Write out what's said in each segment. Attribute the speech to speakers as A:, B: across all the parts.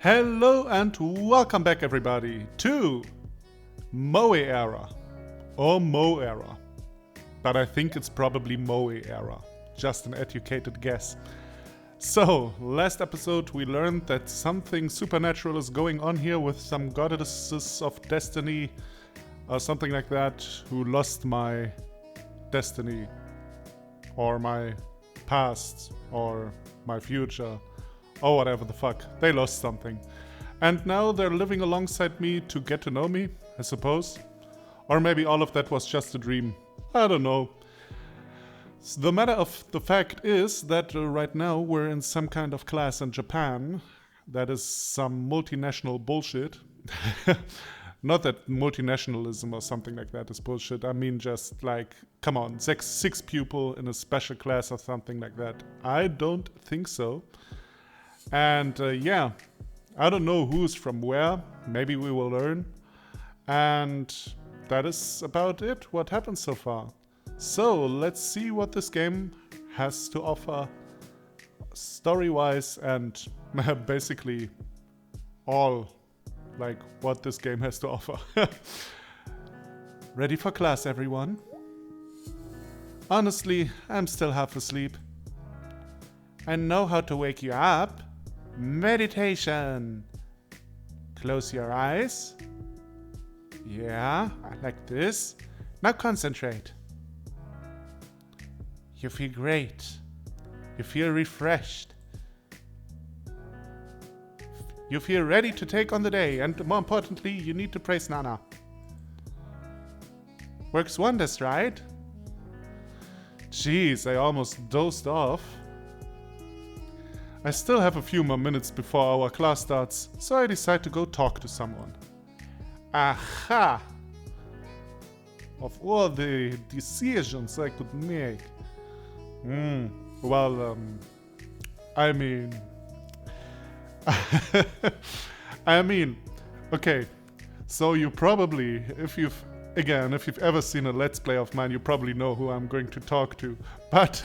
A: Hello and welcome back everybody to Moe Era or Mo Era. But I think it's probably Moe Era. Just an educated guess. So, last episode we learned that something supernatural is going on here with some goddesses of destiny or something like that who lost my destiny or my past or my future or whatever the fuck. They lost something. And now they're living alongside me to get to know me, I suppose. Or maybe all of that was just a dream. I don't know. The matter of the fact is that right now we're in some kind of class in Japan. That is some multinational bullshit. Not that multinationalism or something like that is bullshit. I mean just like, come on, six people in a special class or something like that. I don't think so. And yeah, I don't know who's from where. Maybe we will learn. And that is about it, what happened so far. So let's see what this game has to offer story-wise and basically all like what this game has to offer. Ready for class, everyone? Honestly, I'm still half asleep. I know how to wake you up. Meditation. Close your eyes. Yeah, like this. Now concentrate. You feel great. You feel refreshed. You feel ready to take on the day, and more importantly, you need to praise Nana. Works wonders, right? Jeez, I almost dozed off. I still have a few more minutes before our class starts, so I decide to go talk to someone. Aha! Of all the decisions I could make. I mean, okay, so you probably, if you've ever seen a Let's Play of mine, you probably know who I'm going to talk to. But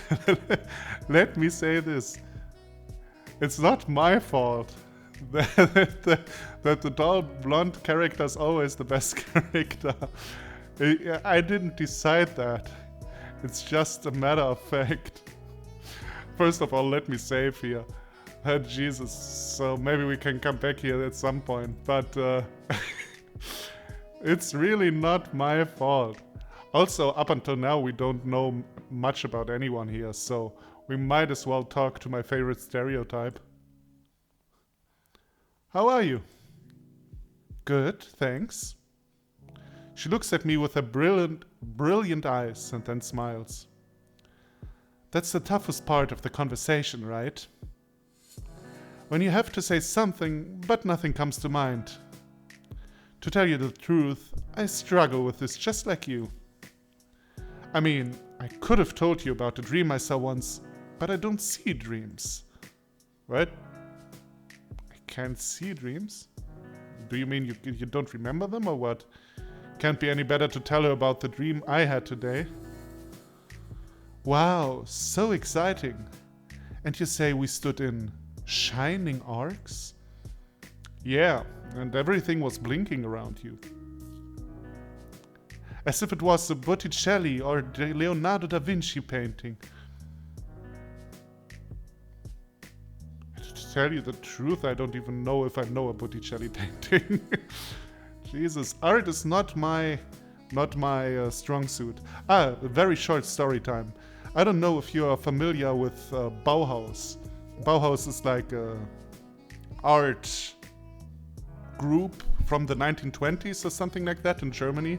A: let me say this. It's not my fault that the tall blonde character is always the best character. I didn't decide that. It's just a matter of fact. First of all, let me save here. Jesus, so maybe we can come back here at some point, but it's really not my fault. Also, up until now, we don't know much about anyone here, so we might as well talk to my favorite stereotype. How are you? Good, thanks. She looks at me with her brilliant eyes and then smiles. That's the toughest part of the conversation, right? When you have to say something, but nothing comes to mind. To tell you the truth, I struggle with this just like you. I mean, I could have told you about a dream I saw once, but I don't see dreams. What? I can't see dreams? Do you mean you don't remember them or what? Can't be any better to tell her about the dream I had today. Wow, so exciting. And you say we stood in shining arcs? Yeah, and everything was blinking around you. As if it was a Botticelli or a Leonardo da Vinci painting. To tell you the truth, I don't even know if I know a Botticelli painting. Jesus, art is not my strong suit. A very short story time. I don't know if you are familiar with Bauhaus. Bauhaus is like a art group from the 1920s or something like that in Germany.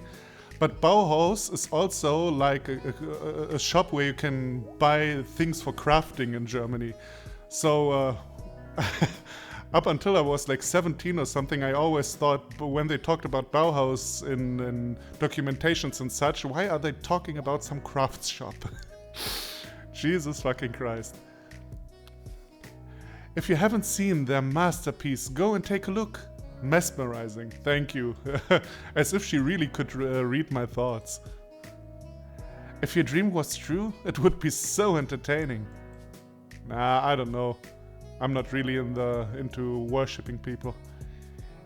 A: But Bauhaus is also like a shop where you can buy things for crafting in Germany. So up until I was like 17 or something, I always thought when they talked about Bauhaus in documentations and such, why are they talking about some crafts shop? Jesus fucking Christ. If you haven't seen their masterpiece, go and take a look. Mesmerizing, thank you. As if she really could read my thoughts. If your dream was true, it would be so entertaining. Nah, I don't know. I'm not really into worshipping people.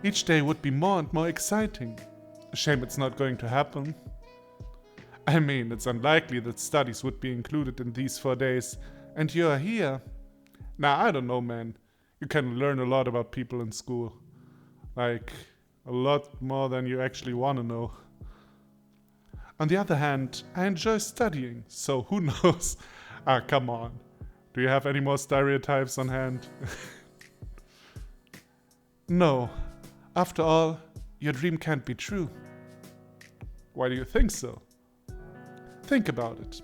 A: Each day would be more and more exciting. Shame it's not going to happen. I mean, it's unlikely that studies would be included in these 4 days, and you're here. Nah, I don't know, man. You can learn a lot about people in school. Like, a lot more than you actually want to know. On the other hand, I enjoy studying, so who knows? Ah, come on. Do you have any more stereotypes on hand? No. After all, your dream can't be true. Why do you think so? Think about it.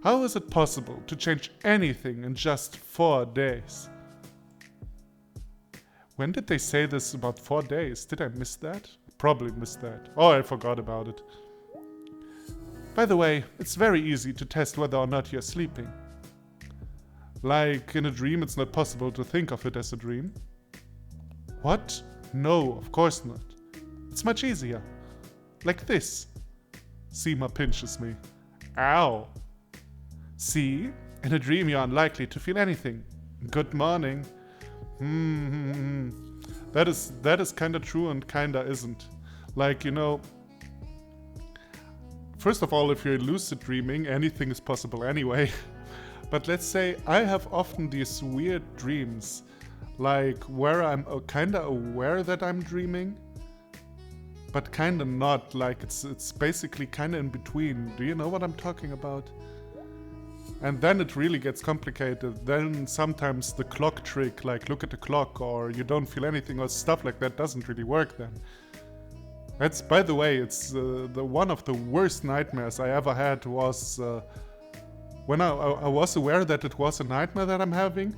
A: How is it possible to change anything in just 4 days? When did they say this about 4 days? Did I miss that? Probably missed that. Oh, I forgot about it. By the way, it's very easy to test whether or not you're sleeping. Like in a dream, it's not possible to think of it as a dream. What? No, of course not. It's much easier. Like this. Seema pinches me. Ow. See? In a dream you're unlikely to feel anything. Good morning. That is kinda true and kinda isn't. Like, you know, first of all, if you're lucid dreaming, anything is possible anyway. But let's say I have often these weird dreams, like where I'm kinda aware that I'm dreaming, but kinda not. Like it's basically kinda in between. Do you know what I'm talking about? And then it really gets complicated. Then sometimes the clock trick, like look at the clock or you don't feel anything or stuff like that doesn't really work then. That's, by the way, it's the one of the worst nightmares I ever had was when I was aware that it was a nightmare that I'm having,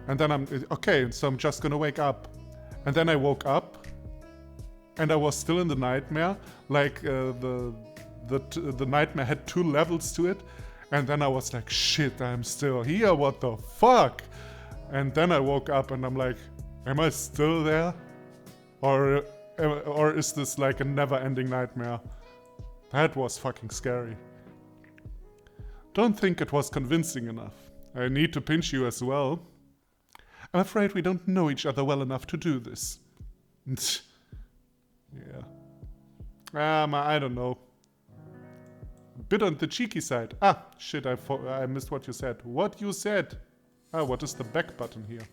A: and then okay, so I'm just gonna wake up. And then I woke up, and I was still in the nightmare, like the nightmare had 2 levels to it, and then I was like, shit, I'm still here, what the fuck? And then I woke up and I'm like, am I still there? Or is this like a never-ending nightmare? That was fucking scary. Don't think it was convincing enough. I need to pinch you as well. I'm afraid we don't know each other well enough to do this. Yeah. I don't know. A bit on the cheeky side. Ah, shit, I missed what you said. What you said? Ah, what is the back button here?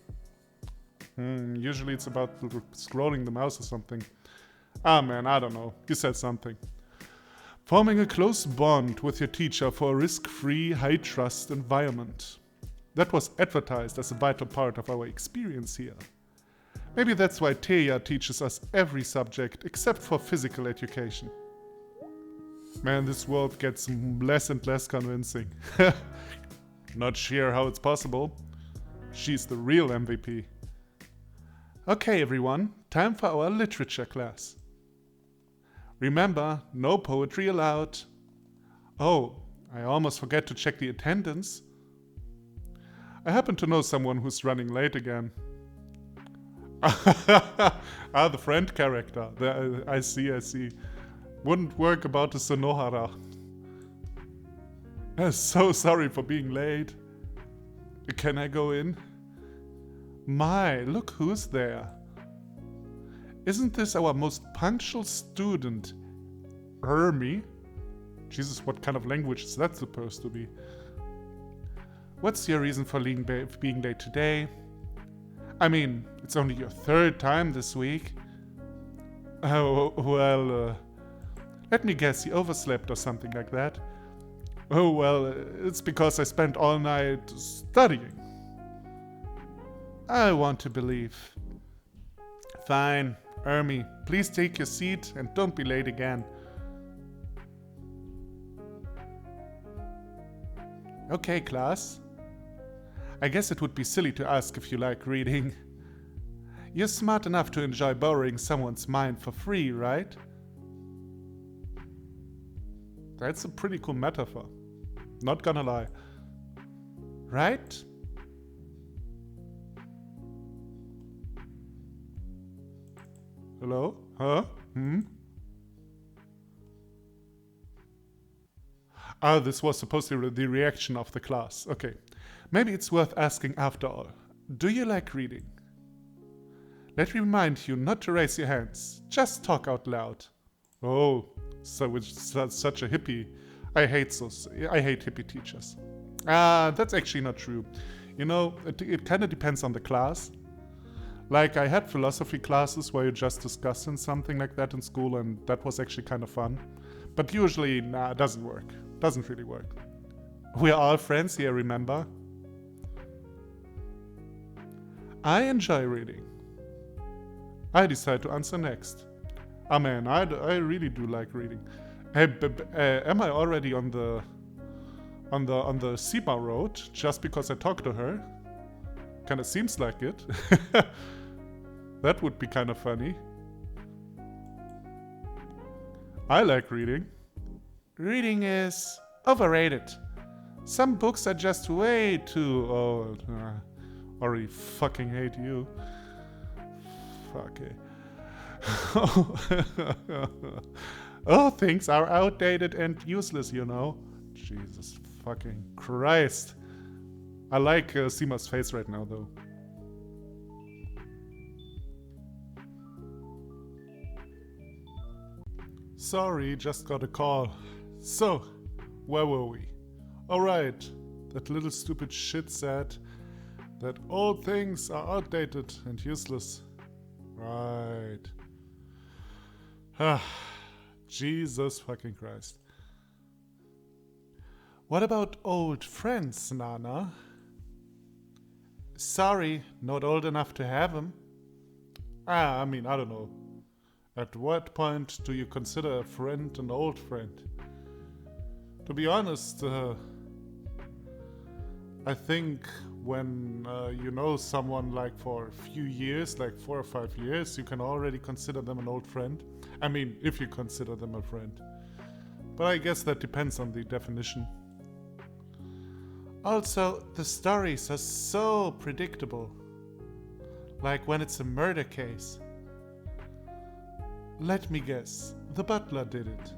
A: Usually it's about scrolling the mouse or something. Ah man, I don't know. You said something. Forming a close bond with your teacher for a risk-free, high-trust environment. That was advertised as a vital part of our experience here. Maybe that's why Teja teaches us every subject except for physical education. Man, this world gets less and less convincing. Not sure how it's possible. She's the real MVP. Okay, everyone, time for our literature class. Remember, no poetry allowed. Oh, I almost forgot to check the attendance. I happen to know someone who's running late again. Ah, the friend character. I see. Wouldn't work about the Sonohara. I'm so sorry for being late. Can I go in? My, look who's there. Isn't this our most punctual student, Hermie? Jesus, what kind of language is that supposed to be? What's your reason for being late today? I mean, it's only your 3rd time this week. Oh, well, let me guess, you overslept or something like that. Oh, well, it's because I spent all night studying. I want to believe. Fine, Hermie, please take your seat and don't be late again. Okay, class. I guess it would be silly to ask if you like reading. You're smart enough to enjoy borrowing someone's mind for free, right? That's a pretty cool metaphor. Not gonna lie. Right? Hello? Huh? Ah, this was supposed to be the reaction of the class. Okay. Maybe it's worth asking after all. Do you like reading? Let me remind you not to raise your hands. Just talk out loud. Oh, so it's such a hippie. I hate hippie teachers. That's actually not true. You know, it kind of depends on the class. Like, I had philosophy classes where you just discussing something like that in school, and that was actually kind of fun. But usually, it doesn't work. Doesn't really work. We are all friends here, remember? I enjoy reading. I decide to answer next. Man, I really do like reading. Hey, am I already on the Sima road just because I talked to her? Kinda seems like it. That would be kind of funny. I like reading. Reading is overrated. Some books are just way too old. Already fucking hate you. Fuck it. Oh, things are outdated and useless, you know. Jesus fucking Christ. I like Sima's face right now, though. Sorry, just got a call. So, where were we? Alright, that little stupid shit said that all things are outdated and useless. Right. Jesus fucking Christ. What about old friends, Nana? Sorry, not old enough to have them. I don't know. At what point do you consider a friend an old friend? To be honest, I think when you know someone like for a few years, like 4 or 5 years, you can already consider them an old friend. I mean, if you consider them a friend. But I guess that depends on the definition. Also, the stories are so predictable. Like when it's a murder case. Let me guess, the butler did it.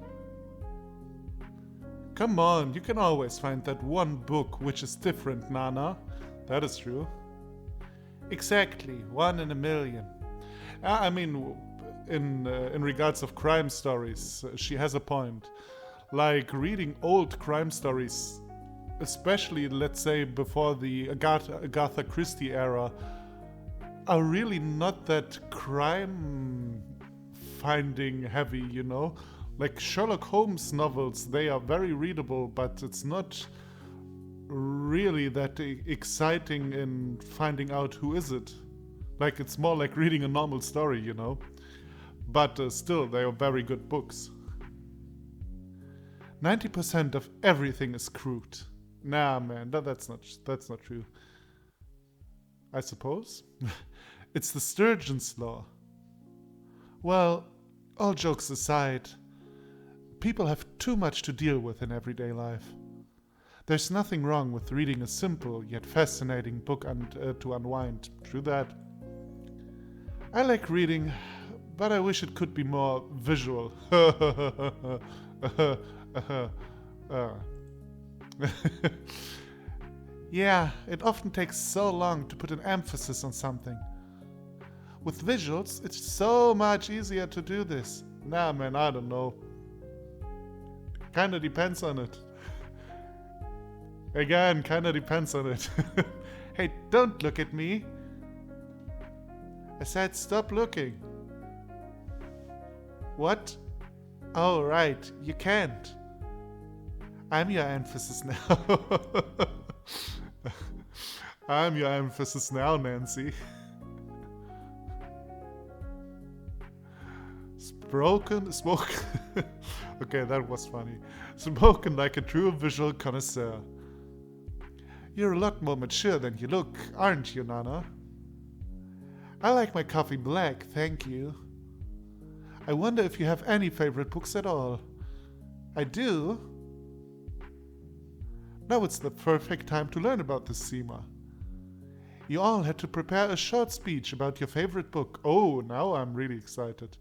A: Come on, you can always find that one book which is different, Nana. That is true. Exactly, 1 in a million. In regards of crime stories, she has a point. Like reading old crime stories, especially, let's say, before the Agatha Christie era, are really not that crime finding heavy, you know? Like Sherlock Holmes novels, they are very readable, but it's not really that exciting in finding out who is it. Like, it's more like reading a normal story, you know? But still, they are very good books. 90% of everything is crude. Nah, man, that's not true. I suppose. It's the Sturgeon's Law. Well, all jokes aside, people have too much to deal with in everyday life. There's nothing wrong with reading a simple yet fascinating book to unwind. True that. I like reading, but I wish it could be more visual. Yeah, it often takes so long to put an emphasis on something. With visuals, it's so much easier to do this. Nah, man, I don't know. Kinda depends on it. Again, kinda depends on it. Hey, don't look at me. I said stop looking. What? Oh, right, you can't. I'm your emphasis now. I'm your emphasis now, Nancy. Spoken. Okay, that was funny. Spoken like a true visual connoisseur. You're a lot more mature than you look, aren't you, Nana? I like my coffee black, thank you. I wonder if you have any favorite books at all. I do. Now it's the perfect time to learn about this, Sima. You all had to prepare a short speech about your favorite book. Oh, now I'm really excited.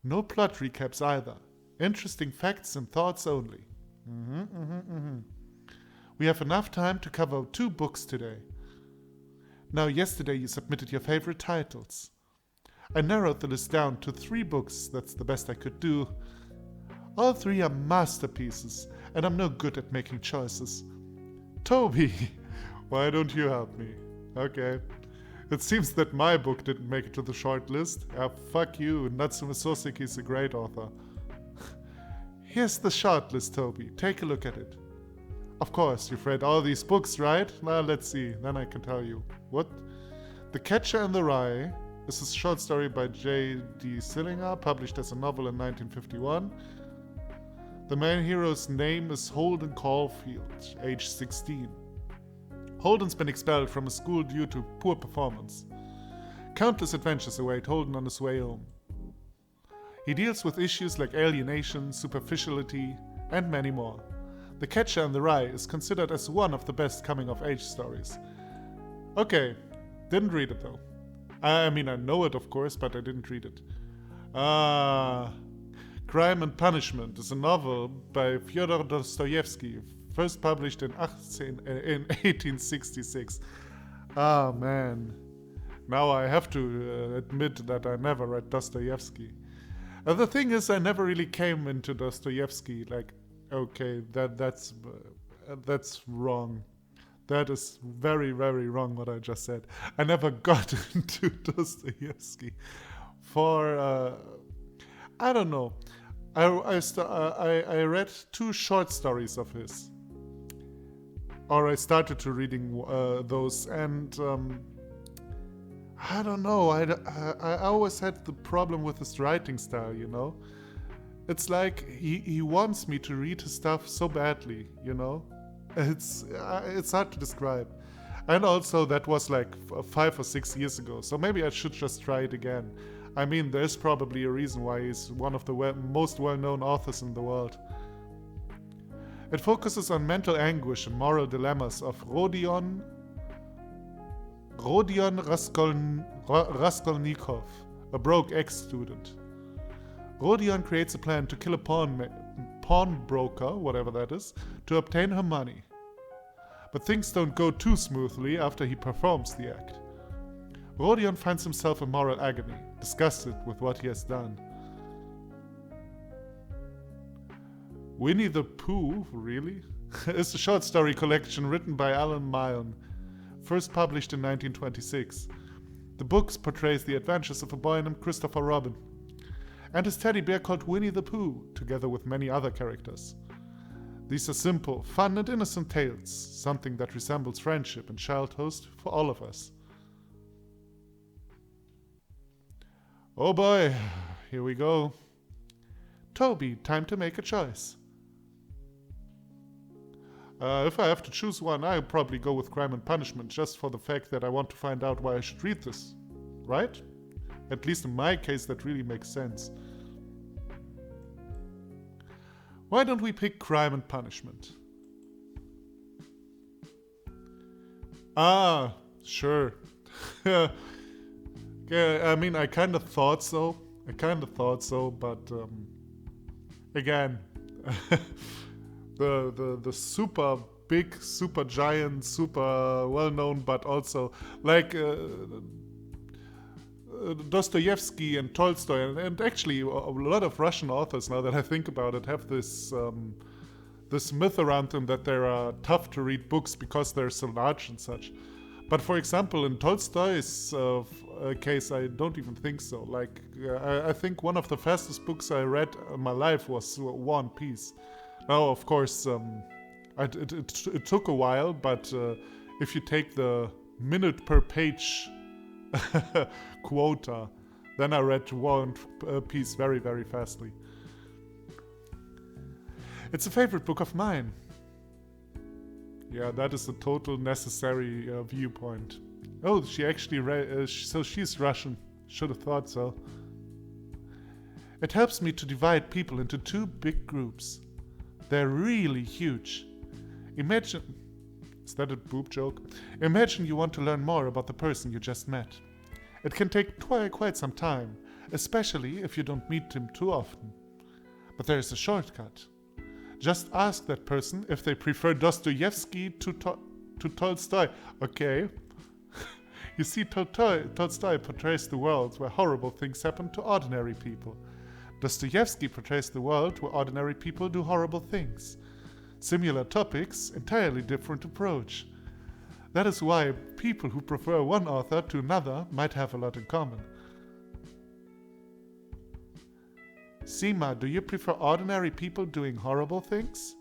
A: No plot recaps either. Interesting facts and thoughts only. We have enough time to cover 2 books today. Now, yesterday you submitted your favorite titles. I narrowed the list down to 3 books, that's the best I could do. All 3 are masterpieces, and I'm no good at making choices. Toby, why don't you help me? Okay. It seems that my book didn't make it to the short list. Fuck you, Natsume Soseki is a great author. Here's the short list, Toby. Take a look at it. Of course, you've read all these books, right? Now let's see, then I can tell you. What? The Catcher in the Rye is a short story by J.D. Salinger, published as a novel in 1951. The main hero's name is Holden Caulfield, age 16. Holden's been expelled from a school due to poor performance. Countless adventures await Holden on his way home. He deals with issues like alienation, superficiality, and many more. The Catcher in the Rye is considered as one of the best coming-of-age stories. Okay, didn't read it though. I mean, I know it of course, but I didn't read it. Crime and Punishment is a novel by Fyodor Dostoevsky, first published in 1866. Ah, man. Now I have to admit that I never read Dostoevsky. The thing is, I never really came into Dostoevsky. Like, okay, that's wrong. That is very, very wrong what I just said. I never got into Dostoevsky. I don't know. I read 2 short stories of his. Or I started to reading those, and I don't know. I always had the problem with his writing style, you know. It's like he wants me to read his stuff so badly, you know. It's hard to describe. And also that was like 5 or 6 years ago, so maybe I should just try it again. I mean, there's probably a reason why he's one of the most well-known authors in the world. It focuses on mental anguish and moral dilemmas of Rodion Raskolnikov, a broke ex-student. Rodion creates a plan to kill a pawnbroker, whatever that is, to obtain her money. But things don't go too smoothly after he performs the act. Rodion finds himself in moral agony, disgusted with what he has done. Winnie the Pooh, really? Is a short story collection written by Alan Milne, first published in 1926. The book portrays the adventures of a boy named Christopher Robin and his teddy bear called Winnie the Pooh, together with many other characters. These are simple, fun and innocent tales, something that resembles friendship and childhood for all of us. Oh boy, here we go. Toby, time to make a choice. If I have to choose one, I'll probably go with Crime and Punishment, just for the fact that I want to find out why I should read this. Right? At least in my case, that really makes sense. Why don't we pick Crime and Punishment? Ah, sure. Yeah, I mean, I kind of thought so, but again, the super big, super giant, super well-known, but also like Dostoevsky and Tolstoy, and actually a lot of Russian authors, now that I think about it, have this this myth around them that they are tough to read books because they're so large and such. But for example, in Tolstoy's case, I don't even think so. Like, I think one of the fastest books I read in my life was War and Peace. Now, of course, it took a while, but if you take the minute per page quota, then I read War and Peace very, very fastly. It's a favorite book of mine. Yeah, that is a total necessary viewpoint. Oh, she actually read, so she's Russian. Should have thought so. It helps me to divide people into 2 big groups. They're really huge. Imagine... Is that a boob joke? Imagine you want to learn more about the person you just met. It can take quite some time, especially if you don't meet him too often. But there is a shortcut. Just ask that person if they prefer Dostoevsky to Tolstoy. Okay. You see, Tolstoy portrays the world where horrible things happen to ordinary people. Dostoevsky portrays the world where ordinary people do horrible things. Similar topics, entirely different approach. That is why people who prefer one author to another might have a lot in common. Seema, do you prefer ordinary people doing horrible things?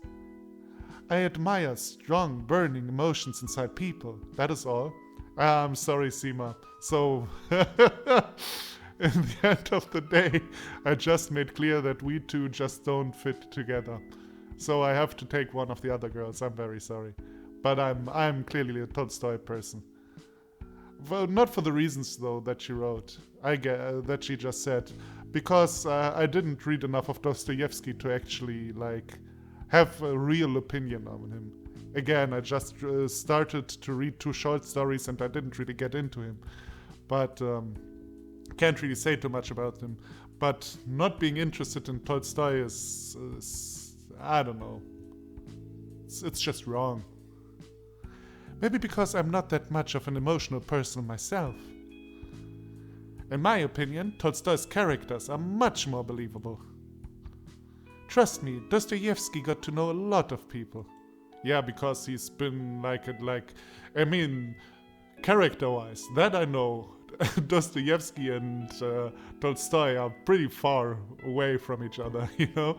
A: I admire strong, burning emotions inside people, that is all. I'm sorry, Seema. So, in the end of the day, I just made clear that we two just don't fit together. So I have to take one of the other girls, I'm very sorry. But I'm clearly a Tolstoy person. Well, not for the reasons, though, that she wrote. That she just said. Because I didn't read enough of Dostoevsky to actually, have a real opinion on him. Again, I just started to read 2 short stories and I didn't really get into him. But can't really say too much about him. But not being interested in Tolstoy is I don't know. It's just wrong. Maybe because I'm not that much of an emotional person myself. In my opinion, Tolstoy's characters are much more believable. Trust me, Dostoevsky got to know a lot of people. Yeah, because he's been character-wise, that I know. Dostoevsky and Tolstoy are pretty far away from each other, you know?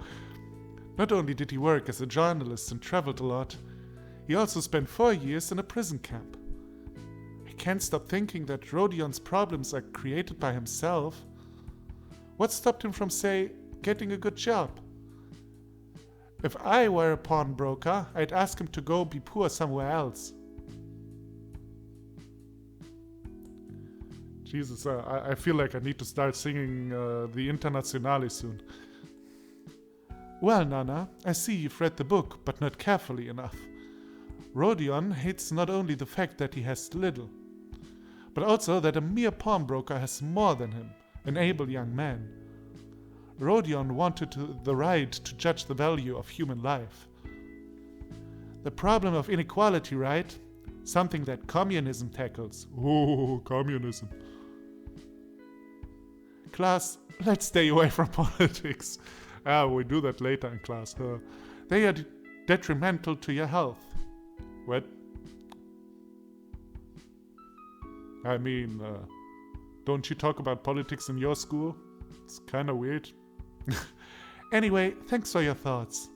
A: Not only did he work as a journalist and traveled a lot, he also spent 4 years in a prison camp. I can't stop thinking that Rodion's problems are created by himself. What stopped him from, say, getting a good job? If I were a pawnbroker, I'd ask him to go be poor somewhere else. Jesus, I feel like I need to start singing the Internazionale soon. Well, Nana, I see you've read the book, but not carefully enough. Rodion hates not only the fact that he has little, but also that a mere pawnbroker has more than him, an able young man. Rodion wanted the right to judge the value of human life. The problem of inequality, right? Something that communism tackles. Oh, communism. Class, let's stay away from politics. We do that later in class. They are detrimental to your health. What? I mean, don't you talk about politics in your school? It's kind of weird. Anyway, thanks for your thoughts.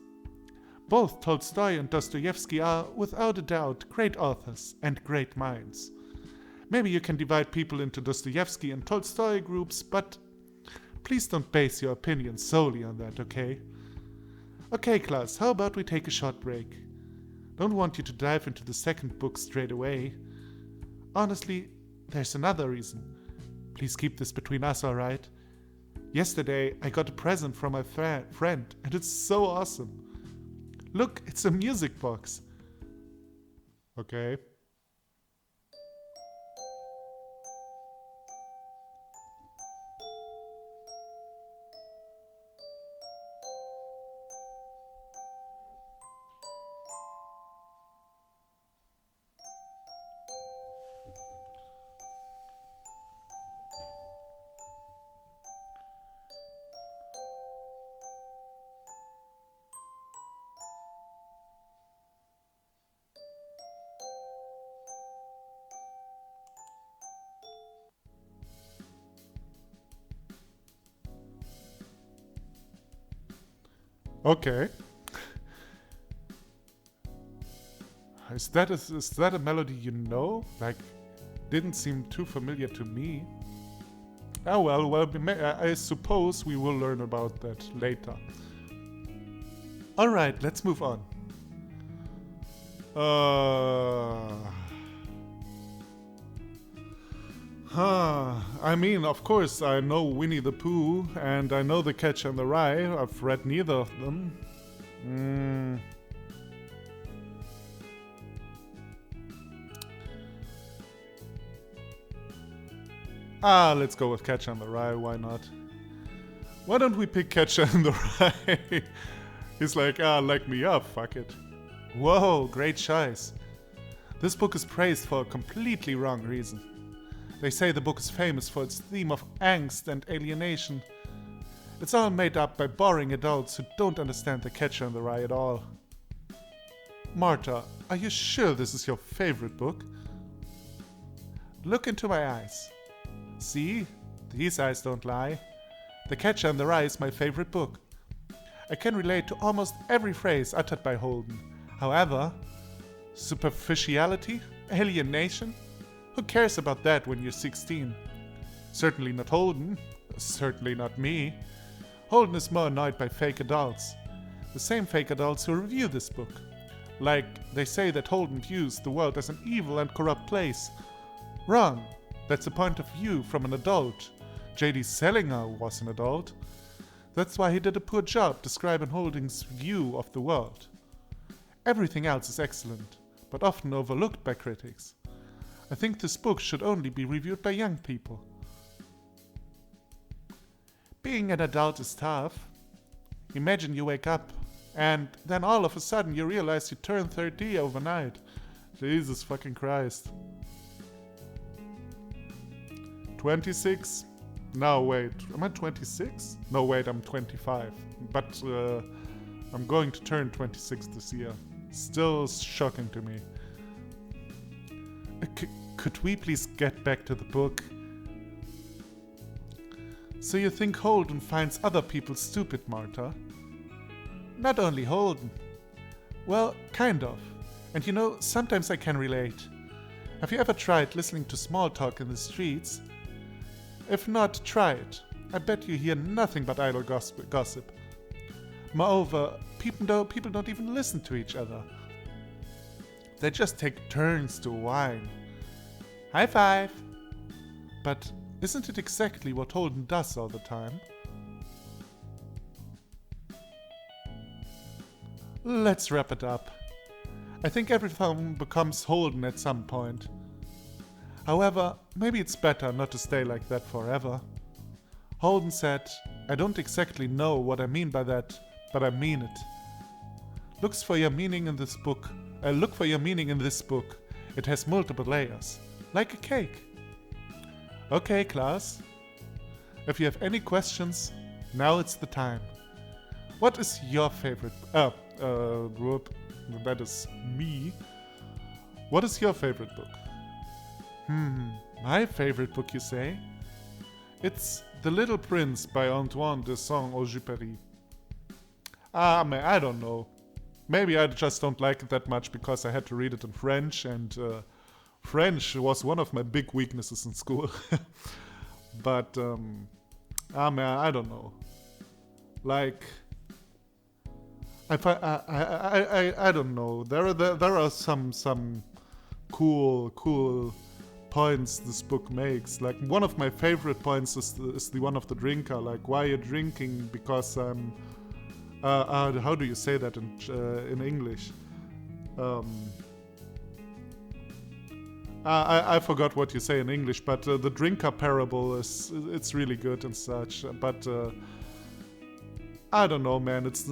A: Both Tolstoy and Dostoevsky are, without a doubt, great authors and great minds. Maybe you can divide people into Dostoevsky and Tolstoy groups, but please don't base your opinion solely on that, okay? Okay, class, how about we take a short break? Don't want you to dive into the second book straight away. Honestly, there's another reason. Please keep this between us, alright? Yesterday, I got a present from my friend, and it's so awesome. Look, it's a music box. Okay. Okay. Is that a melody you know? Didn't seem too familiar to me. Oh well, I suppose we will learn about that later. Alright, let's move on. I mean, of course, I know Winnie the Pooh, and I know The Catcher in the Rye. I've read neither of them. Let's go with Catcher in the Rye, why not? Why don't we pick Catcher in the Rye? He's like, like me up, fuck it. Whoa, great choice. This book is praised for a completely wrong reason. They say the book is famous for its theme of angst and alienation. It's all made up by boring adults who don't understand The Catcher in the Rye at all. Marta, are you sure this is your favorite book? Look into my eyes. See? These eyes don't lie. The Catcher in the Rye is my favorite book. I can relate to almost every phrase uttered by Holden. However, superficiality? Alienation? Who cares about that when you're 16? Certainly not Holden. Certainly not me. Holden is more annoyed by fake adults. The same fake adults who review this book. Like, they say that Holden views the world as an evil and corrupt place. Wrong. That's a point of view from an adult. J.D. Salinger was an adult. That's why he did a poor job describing Holden's view of the world. Everything else is excellent, but often overlooked by critics. I think this book should only be reviewed by young people. Being an adult is tough. Imagine you wake up, and then all of a sudden you realize you turned 30 overnight. Jesus fucking Christ. 26? No, wait. Am I 26? No, wait, I'm 25. But I'm going to turn 26 this year. Still shocking to me. Could we please get back to the book? So you think Holden finds other people stupid, Marta? Not only Holden. Well, kind of. And you know, sometimes I can relate. Have you ever tried listening to small talk in the streets? If not, try it. I bet you hear nothing but idle gossip. Moreover, people don't even listen to each other. They just take turns to whine. High five! But isn't it exactly what Holden does all the time? Let's wrap it up. I think everything becomes Holden at some point. However, maybe it's better not to stay like that forever. Holden said, I don't exactly know what I mean by that, but I mean it. Look for your meaning in this book. It has multiple layers, like a cake. Okay, class. If you have any questions, now it's the time. What is your favorite... that is me. What is your favorite book? My favorite book, you say? It's The Little Prince by Antoine de Saint-Exupéry. Man, I don't know. Maybe I just don't like it that much because I had to read it in French, and French was one of my big weaknesses in school. But, man, I don't know. Like, I don't know. There are some cool points this book makes. Like, one of my favorite points is the one of the drinker. Like, why you're drinking? Because I'm... how do you say that in English? I forgot what you say in English, but the drinker parable it's really good and such. But I don't know, man. It's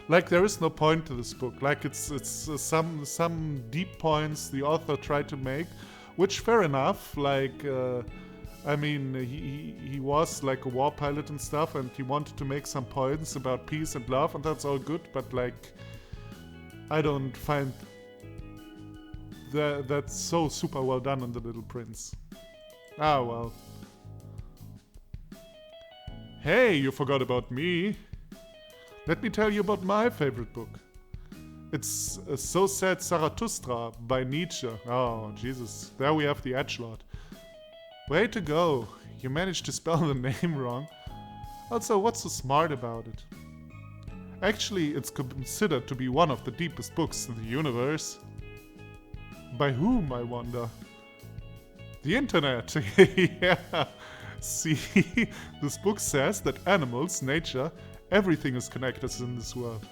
A: like there is no point to this book. Like it's some deep points the author tried to make, which fair enough. Like. I mean, he was like a war pilot and stuff, and he wanted to make some points about peace and love, and that's all good, but like, I don't find that's so super well done in The Little Prince. Ah, well. Hey, you forgot about me. Let me tell you about my favorite book. It's So Said Zarathustra by Nietzsche. Oh, Jesus. There we have the edgelord. Way to go! You managed to spell the name wrong. Also, what's so smart about it? Actually, it's considered to be one of the deepest books in the universe. By whom, I wonder? The internet! Yeah! See, this book says that animals, nature, everything is connected in this world.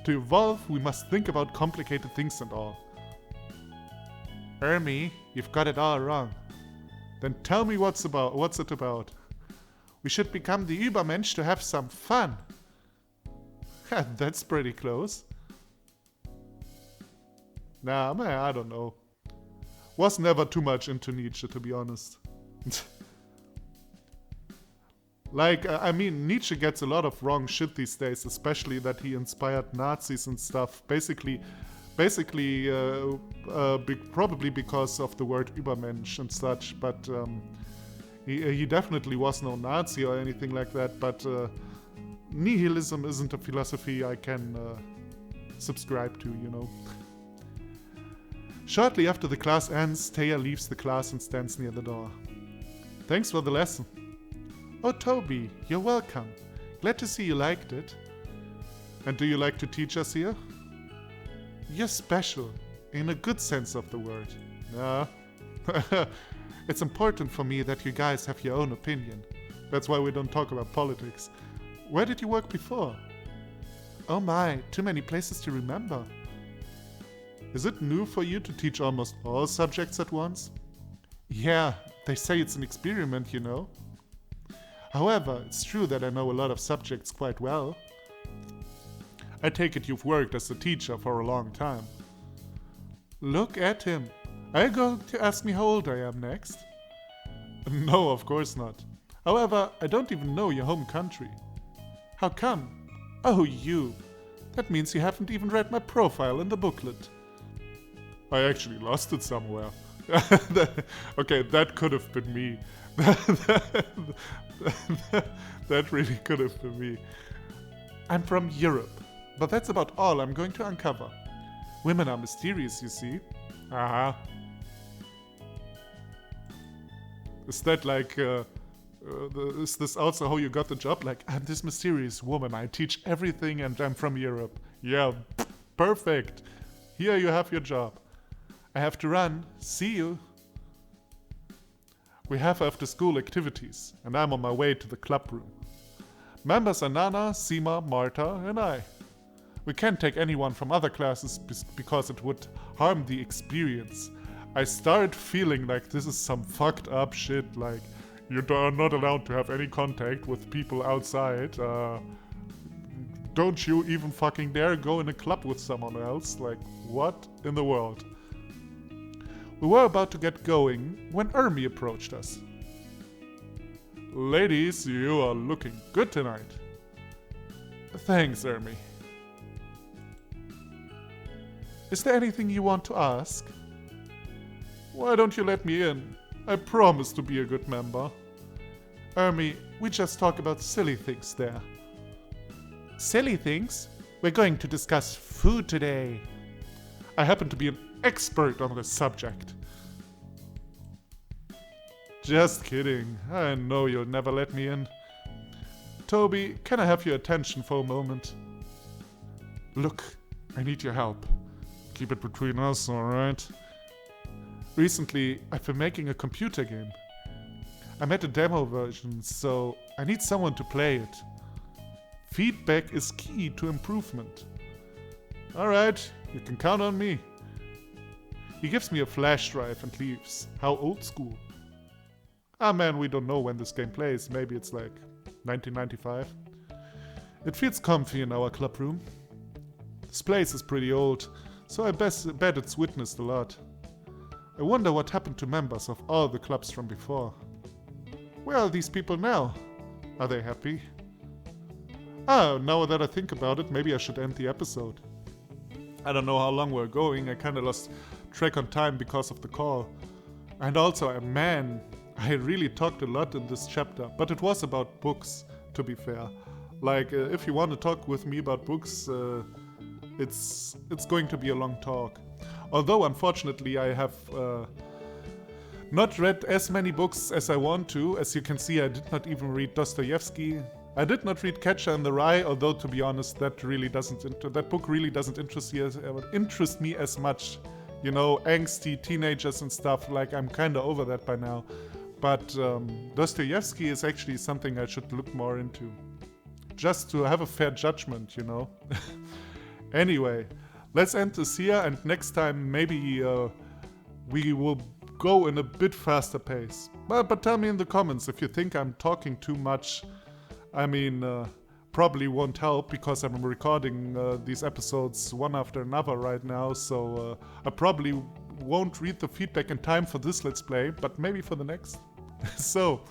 A: To evolve, we must think about complicated things and all. Hermie, you've got it all wrong. Then tell me what's it about? We should become the Übermensch to have some fun. That's pretty close. Nah, man, I don't know. Was never too much into Nietzsche, to be honest. I mean, Nietzsche gets a lot of wrong shit these days, especially that he inspired Nazis and stuff. Basically, probably because of the word Übermensch and such. But he definitely was no Nazi or anything like that. But nihilism isn't a philosophy I can subscribe to, you know. Shortly after the class ends, Taya leaves the class and stands near the door. Thanks for the lesson. Oh, Toby, you're welcome. Glad to see you liked it. And do you like to teach us here? You're special, in a good sense of the word. Yeah. It's important for me that you guys have your own opinion. That's why we don't talk about politics. Where did you work before? Oh my, too many places to remember. Is it new for you to teach almost all subjects at once? Yeah, they say it's an experiment, you know. However, it's true that I know a lot of subjects quite well. I take it you've worked as a teacher for a long time. Look at him. Are you going to ask me how old I am next? No, of course not. However, I don't even know your home country. How come? Oh, you. That means you haven't even read my profile in the booklet. I actually lost it somewhere. Okay, that could have been me. That really could have been me. I'm from Europe, but that's about all I'm going to uncover. Women are mysterious, you see. Aha. Is that like, is this also how you got the job? Like, I'm this mysterious woman, I teach everything and I'm from Europe. Yeah, perfect. Here you have your job. I have to run. See you. We have after school activities, and I'm on my way to the club room. Members are Nana, Seema, Marta, and I. We can't take anyone from other classes because it would harm the experience. I start feeling like this is some fucked up shit, like you are not allowed to have any contact with people outside. Don't you even fucking dare go in a club with someone else? Like, what in the world? We were about to get going when Ermi approached us. Ladies, you are looking good tonight. Thanks, Ermi. Is there anything you want to ask? Why don't you let me in? I promise to be a good member. Ermi, we just talk about silly things there. Silly things? We're going to discuss food today. I happen to be an expert on this subject. Just kidding. I know you'll never let me in. Toby, can I have your attention for a moment? Look, I need your help. Keep it between us, alright? Recently, I've been making a computer game. I made a demo version, so I need someone to play it. Feedback is key to improvement. Alright, you can count on me. He gives me a flash drive and leaves. How old school. Ah man, we don't know when this game plays. Maybe it's like 1995. It feels comfy in our club room. This place is pretty old, so I bet it's witnessed a lot. I wonder what happened to members of all the clubs from before. Where are these people now? Are they happy? Ah, now that I think about it, maybe I should end the episode. I don't know how long we're going. I kinda lost track on time because of the call. And also, man, I really talked a lot in this chapter, but it was about books, to be fair. Like, if you want to talk with me about books, it's going to be a long talk. Although, unfortunately, I have not read as many books as I want to. As you can see, I did not even read Dostoevsky. I did not read Catcher in the Rye, although, to be honest, that book really doesn't interest me as much. You know, angsty teenagers and stuff, like I'm kinda over that by now. But Dostoevsky is actually something I should look more into. Just to have a fair judgment, you know. Anyway, let's end this here, and next time maybe we will go in a bit faster pace. But tell me in the comments if you think I'm talking too much. I mean, probably won't help because I'm recording these episodes one after another right now, so I probably won't read the feedback in time for this Let's Play, but maybe for the next. So,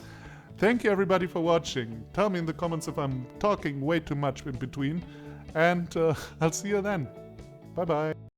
A: thank you everybody for watching. Tell me in the comments if I'm talking way too much in between, and I'll see you then. Bye bye.